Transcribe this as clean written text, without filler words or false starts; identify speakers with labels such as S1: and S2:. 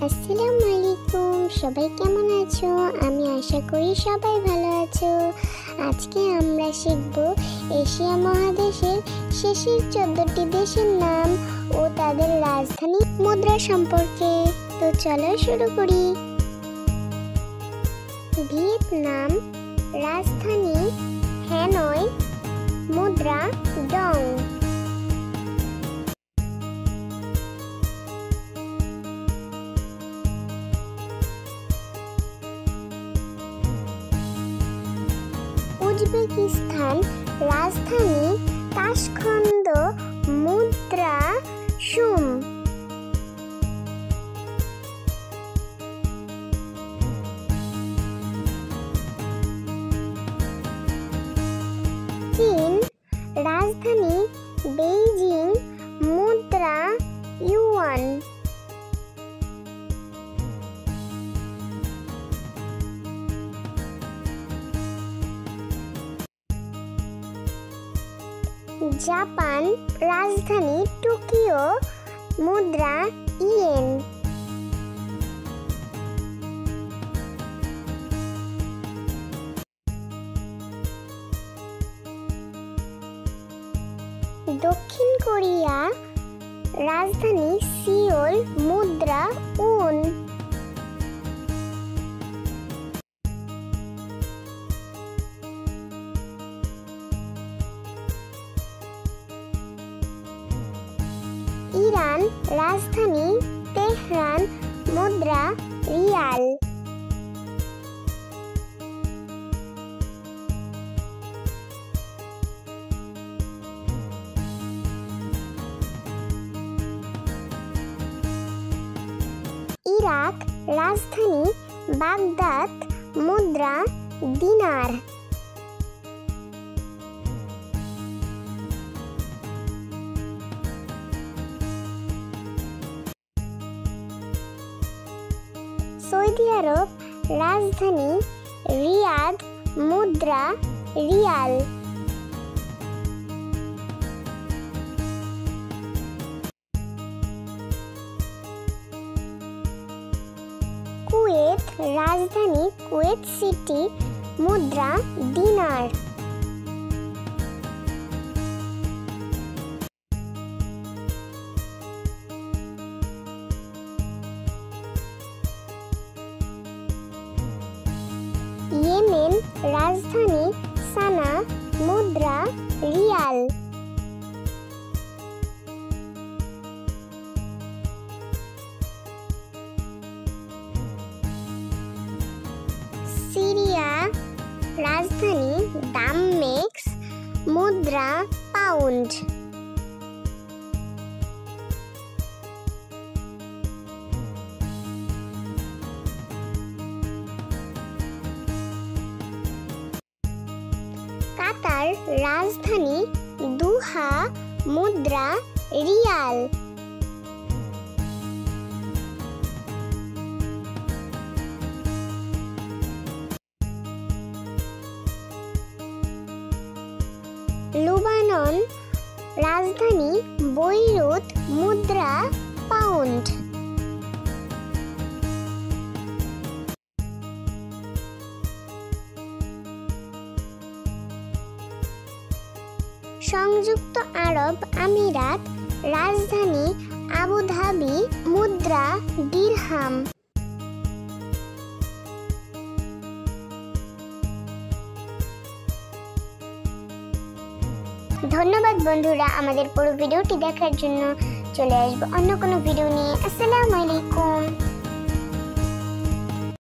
S1: আসসালামু আলাইকুম, সবাই কেমন আছো? আমি আশা করি সবাই ভালো আছো। আজকে আমরা শিখব এশিয়া মহাদেশের শেষের 14টি দেশের নাম ও তাদের রাজধানী মুদ্রা সম্পর্কে। তো চলো শুরু করি। ভিয়েতনাম, রাজধানী হ্যানয়, মুদ্রা ডং। উজবেকিস্তান, রাজধানী তাশখন্দ, মুদ্রা সুম। চীন, রাজধানী বেইজিং, মুদ্রা ইউয়ান। জাপান, রাজধানী টোকিও, মুদ্রা ইয়েন। দক্ষিণ কোরিয়া, রাজধানী সিওল, মুদ্রা উন। ইরান, রাজধানী তেহরান, মুদ্রা রিয়াল। ইরাক, রাজধানী বাগদাদ, মুদ্রা দিনার। সৌদি আরব, রাজধানী রিয়াদ, মুদ্রা রিয়াল। কুয়েত, রাজধানী কুয়েত সিটি, মুদ্রা দিনার। ইয়েমেন, রাজধানী সানা, মুদ্রা রিয়াল। সিরিয়া, রাজধানী দামেস্ক, মুদ্রা পাউন্ড। কাতার, রাজধানী দোহা, মুদ্রা রিয়াল। লেবানন, রাজধানী বৈরুত, মুদ্রা পাউন্ড। সংযুক্ত আরব আমিরাত, রাজধানী আবুধাবি, মুদ্রা দিরহাম। ধন্যবাদ বন্ধুরা, আমাদের পুরো ভিডিওটি দেখার জন্য। চলে আসবো অন্য কোনো ভিডিও নিয়ে। আসসালামু আলাইকুম।